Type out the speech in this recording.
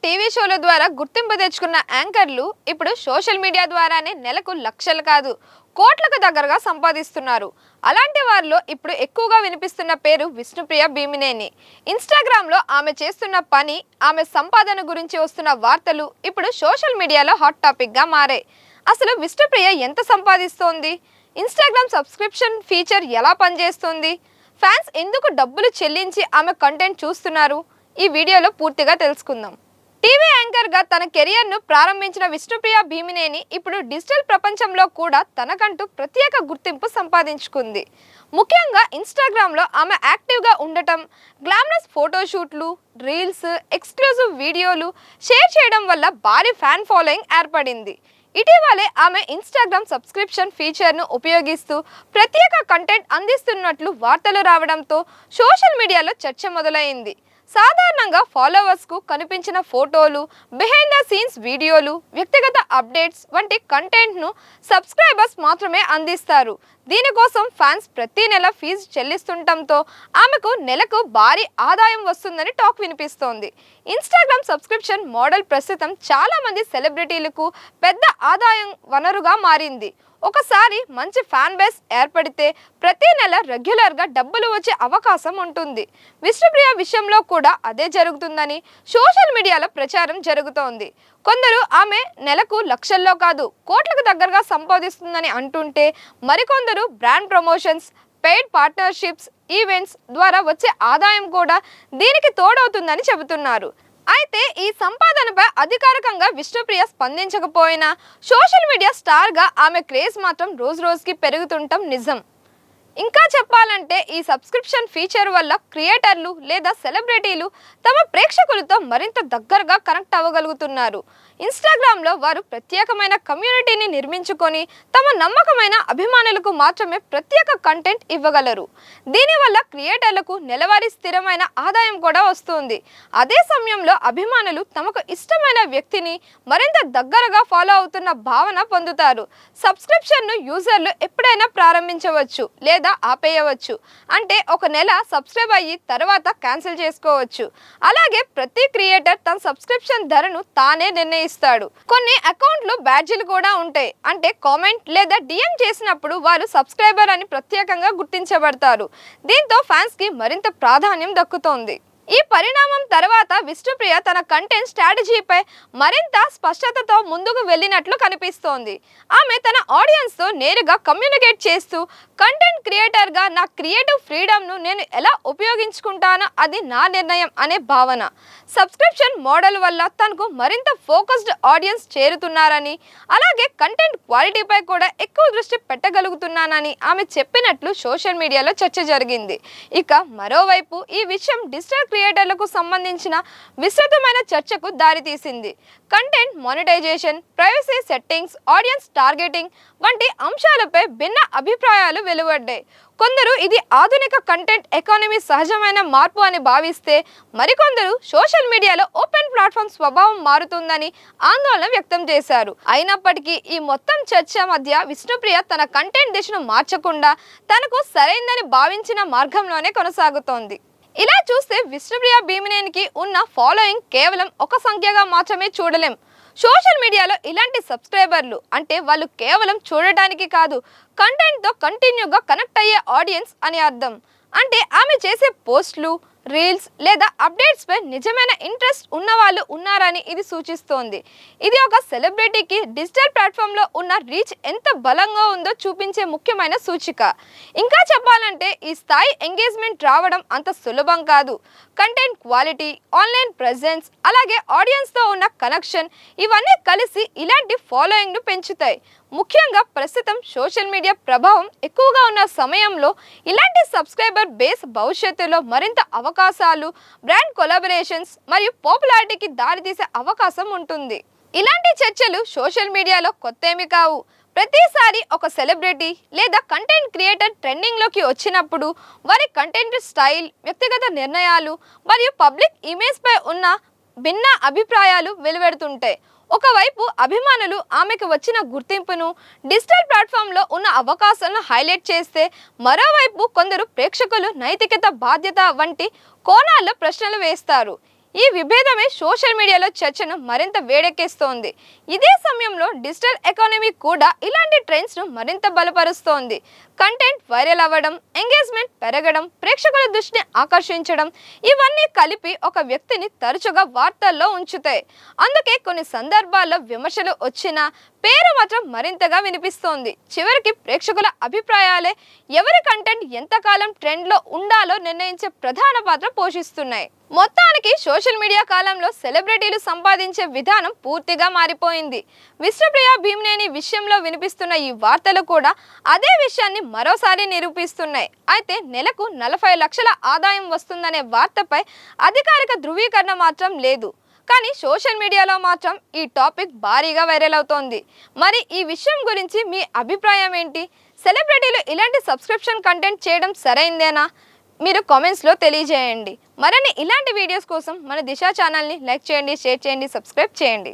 TV షోల ద్వారా గుర్తింపు తెచ్చుకున్న యాంకర్లు ఇప్పుడు సోషల్ మీడియా ద్వారానే నెలకు లక్షలు కాదు కోట్లకు దగ్గరగా సంపాదిస్తున్నారు. అలాంటి వారిలో ఇప్పుడు ఎక్కువగా వినిపిస్తున్న పేరు విష్ణుప్రియ భీమినేని. ఇన్‌స్టాగ్రామ్‌లో ఆమె చేస్తున్న పని, ఆమె సంపాదన గురించి వస్తున్న వార్తలు ఇప్పుడు సోషల్ మీడియాలో హాట్ టాపిక్‌గా మారాయి. అసలు విష్ణుప్రియ ఎంత సంపాదిస్తోంది? ఇన్‌స్టాగ్రామ్ సబ్స్క్రిప్షన్ ఫీచర్ ఎలా పనిచేస్తుంది? ఫ్యాన్స్ ఎందుకు డబ్బులు చెల్లించి ఆమె కంటెంట్ చూస్తున్నారు? ఈ వీడియోలో పూర్తిగా తెలుసుకుందాం. టీవీ యాంకర్గా తన కెరియర్ను ప్రారంభించిన విష్ణుప్రియ భీమినేని ఇప్పుడు డిజిటల్ ప్రపంచంలో కూడా తనకంటూ ప్రత్యేక గుర్తింపు సంపాదించుకుంది. ముఖ్యంగా ఇన్‌స్టాగ్రామ్‌లో ఆమె యాక్టివ్గా ఉండటం, గ్లామరస్ ఫోటోషూట్లు, రీల్స్, ఎక్స్క్లూజివ్ వీడియోలు షేర్ చేయడం వల్ల భారీ ఫ్యాన్ ఫాలోయింగ్ ఏర్పడింది. ఇటీవలే ఆమె ఇన్‌స్టాగ్రామ్ సబ్స్క్రిప్షన్ ఫీచర్ను ఉపయోగిస్తూ ప్రత్యేక కంటెంట్ అందిస్తున్నట్లు వార్తలు రావడంతో సోషల్ మీడియాలో చర్చ మొదలైంది. సాధారణంగా ఫాలోవర్స్కు కనిపించిన ఫోటోలు, బిహైండ్ ద సీన్స్ వీడియోలు, వ్యక్తిగత అప్డేట్స్ వంటి కంటెంట్ను సబ్స్క్రైబర్స్ మాత్రమే అందిస్తారు. దీనికోసం ఫ్యాన్స్ ప్రతి నెల ఫీజు చెల్లిస్తుండటంతో ఆమెకు నెలకు భారీ ఆదాయం వస్తుందని టాక్ వినిపిస్తోంది. ఇన్‌స్టాగ్రామ్ సబ్స్క్రిప్షన్ మోడల్ ప్రస్తుతం చాలా మంది సెలబ్రిటీలకు పెద్ద ఆదాయం వనరుగా మారింది. ఒకసారి మంచి ఫ్యాన్ బేస్ ఏర్పడితే ప్రతి నెల రెగ్యులర్గా డబ్బులు వచ్చే అవకాశం ఉంటుంది. విష్ణుప్రియ విషయంలో కూడా అదే జరుగుతుందని సోషల్ మీడియాలో ప్రచారం జరుగుతోంది. కొందరు ఆమె నెలకు లక్షల్లో కాదు కోట్లకు దగ్గరగా సంపాదిస్తుందని అంటుంటే, మరికొందరు brand promotions, paid partnerships, events ద్వారా వచ్చే ఆదాయం కూడా దీనికి తోడవుతుందని చెబుతున్నారు. అయితే ఈ సంపాదనపై అధికారికంగా విష్ణుప్రియ స్పందించకపోయినా సోషల్ మీడియా స్టార్గా ఆమె క్రేజ్ మాత్రం రోజురోజుకి పెరుగుతుండటం నిజం. ఇంకా చెప్పాలంటే ఈ సబ్స్క్రిప్షన్ ఫీచర్ వల్ల క్రియేటర్లు లేదా సెలబ్రిటీలు తమ ప్రేక్షకులతో మరింత దగ్గరగా కనెక్ట్ అవ్వగలుగుతున్నారు. ఇన్‌స్టాగ్రామ్‌లో వారు ప్రత్యేకమైన కమ్యూనిటీని నిర్మించుకొని తమ నమ్మకమైన అభిమానులకు మాత్రమే ప్రత్యేక కంటెంట్ ఇవ్వగలరు. దీనివల్ల క్రియేటర్లకు నెలవారీ స్థిరమైన ఆదాయం కూడా వస్తుంది. అదే సమయంలో అభిమానులు తమకు ఇష్టమైన వ్యక్తిని మరింత దగ్గరగా ఫాలో అవుతున్న భావన పొందుతారు. సబ్స్క్రిప్షన్ను యూజర్లు ఎప్పుడైనా ప్రారంభించవచ్చు లేదా ఆపేయవచ్చు. అంటే ఒక నెల సబ్స్క్రైబ్ అయ్యి తర్వాత క్యాన్సిల్ చేసుకోవచ్చు. అలాగే ప్రతి క్రియేటర్ తన సబ్స్క్రిప్షన్ ధరను తానే నిర్ణయిస్తాడు. కొన్ని అకౌంట్లు బ్యాడ్జీలు కూడా ఉంటాయి. అంటే కామెంట్ లేదా డిఎం చేసినప్పుడు వారు సబ్స్క్రైబర్ అని ప్రత్యేకంగా గుర్తించబడతారు. దీంతో ఫ్యాన్స్ కి మరింత ప్రాధాన్యం దక్కుతోంది. ఈ పరిణామం తర్వాత విష్ణుప్రియ తన కంటెంట్ స్ట్రాటజీపై మరింత స్పష్టతతో ముందుకు వెళ్ళినట్లు కనిపిస్తోంది. ఆమె తన ఆడియన్స్తో నేరుగా కమ్యూనికేట్ చేస్తూ, కంటెంట్ క్రియేటర్గా నా క్రియేటివ్ ఫ్రీడమ్ను నేను ఎలా ఉపయోగించుకుంటానో అది నా నిర్ణయం అనే భావన. సబ్స్క్రిప్షన్ మోడల్ వల్ల తనకు మరింత ఫోకస్డ్ ఆడియన్స్ చేరుతున్నారని, అలాగే కంటెంట్ క్వాలిటీపై కూడా ఎక్కువ దృష్టి పెట్టగలుగుతున్నానని ఆమె చెప్పినట్లు సోషల్ మీడియాలో చర్చ జరిగింది. ఇక మరోవైపు ఈ విషయం డిజిటల్ క్రియేటర్లకు సంబంధించిన విస్తృతమైన చర్చకు దారితీసింది. Content monetization, privacy settings, audience targeting వంటి అంశాలపై భిన్న అభిప్రాయాలు వెలువడ్డాయి. కొందరు ఇది ఆధునిక కంటెంట్ ఎకానమీ సహజమైన మార్పు అని భావిస్తే, మరికొందరు సోషల్ మీడియాలో ఓపెన్ ప్లాట్ఫామ్ స్వభావం మారుతుందని ఆందోళన వ్యక్తం చేశారు. అయినప్పటికీ ఈ మొత్తం చర్చ మధ్య విష్ణుప్రియ తన కంటెంట్ దిశను మార్చకుండా తనకు సరైందని భావించిన మార్గంలోనే కొనసాగుతోంది. ఇలా చూస్తే విష్ణుప్రియ భీమినేనికి ఉన్న ఫాలోయింగ్ కేవలం ఒక సంఖ్యగా మాత్రమే చూడలేం. సోషల్ మీడియాలో ఇలాంటి సబ్స్క్రైబర్లు అంటే వాళ్ళు కేవలం చూడటానికి కాదు, కంటెంట్తో కంటిన్యూగా కనెక్ట్ అయ్యే ఆడియన్స్ అని అర్థం. అంటే ఆమె చేసే పోస్టులు, రీల్స్ లేదా అప్డేట్స్పై నిజమైన ఇంట్రెస్ట్ ఉన్నవాళ్ళు ఉన్నారని ఇది సూచిస్తోంది. ఇది ఒక సెలబ్రిటీకి డిజిటల్ ప్లాట్ఫామ్లో ఉన్న రీచ్ ఎంత బలంగా ఉందో చూపించే ముఖ్యమైన సూచిక. ఇంకా చెప్పాలంటే ఈ స్థాయి ఎంగేజ్మెంట్ రావడం అంత సులభం కాదు. కంటెంట్ క్వాలిటీ, ఆన్లైన్ ప్రెజెన్స్, అలాగే ఆడియన్స్తో ఉన్న కనెక్షన్ ఇవన్నీ కలిసి ఇలాంటి ఫాలోయింగ్ను పెంచుతాయి. ముఖ్యంగా ప్రస్తుతం సోషల్ మీడియా ప్రభావం ఎక్కువగా ఉన్న సమయంలో ఇలాంటి సబ్స్క్రైబర్ బేస్ భవిష్యత్తులో మరింత అవకాశాలు, బ్రాండ్ కొలాబరేషన్స్ మరియు పాపులారిటీకి దారితీసే అవకాశం ఉంటుంది. ఇలాంటి చర్చలు సోషల్ మీడియాలో కొత్తేమీ కావు. ప్రతిసారి ఒక సెలబ్రిటీ లేదా కంటెంట్ క్రియేటర్ ట్రెండింగ్లోకి వచ్చినప్పుడు వారి కంటెంట్ స్టైల్, వ్యక్తిగత నిర్ణయాలు మరియు పబ్లిక్ ఇమేజ్పై ఉన్న భిన్న అభిప్రాయాలు వెలువడుతుంటాయి. ఒకవైపు అభిమానులు ఆమెకు వచ్చిన గుర్తింపును, డిజిటల్ ప్లాట్ఫామ్లో ఉన్న అవకాశాలను హైలైట్ చేస్తే, మరోవైపు కొందరు ప్రేక్షకులు నైతికత, బాధ్యత వంటి కోణాల్లో ప్రశ్నలు వేస్తారు. ఈ విభేదమే సోషల్ మీడియాలో చర్చను మరింత వేడెక్కిస్తోంది. ఇదే సమయంలో డిజిటల్ ఎకానమీ కూడా ఇలాంటి ట్రెండ్స్ను మరింత బలపరుస్తోంది. కంటెంట్ వైరల్ అవ్వడం, ఎంగేజ్మెంట్ పెరగడం, ప్రేక్షకుల దృష్టిని ఆకర్షించడం, ఇవన్నీ కలిపి ఒక వ్యక్తిని తరచుగా వార్తల్లో ఉంచుతాయి. అందుకే కొన్ని సందర్భాల్లో విమర్శలు వచ్చినా పేరు మాత్రం మరింతగా వినిపిస్తోంది. చివరికి ప్రేక్షకుల అభిప్రాయాలే ఎవరి కంటెంట్ ఎంతకాలం ట్రెండ్లో ఉండాలో నిర్ణయించే ప్రధాన పాత్ర పోషిస్తున్నాయి. మొత్తానికి సోషల్ మీడియా కాలంలో సెలబ్రిటీలు సంపాదించే విధానం పూర్తిగా మారిపోయింది. విష్ణుప్రియ భీమ్నేని విషయంలో వినిపిస్తున్న ఈ వార్తలు కూడా అదే విషయాన్ని మరోసారి నిరూపిస్తున్నాయి. అయితే నెలకు 40 లక్షల ఆదాయం వస్తుందనే వార్తపై అధికారిక ధృవీకరణ మాత్రం లేదు. కానీ సోషల్ మీడియాలో మాత్రం ఈ టాపిక్ భారీగా వైరల్ అవుతోంది. మరి ఈ విషయం గురించి మీ అభిప్రాయం ఏంటి? సెలబ్రిటీలు ఇలాంటి సబ్స్క్రిప్షన్ కంటెంట్ చేయడం సరైందేనా? మీరు కామెంట్స్లో తెలియజేయండి. మరిన్ని ఇలాంటి వీడియోస్ కోసం మన దిశ ఛానల్ని లైక్ చేయండి, షేర్ చేయండి, సబ్స్క్రైబ్ చేయండి.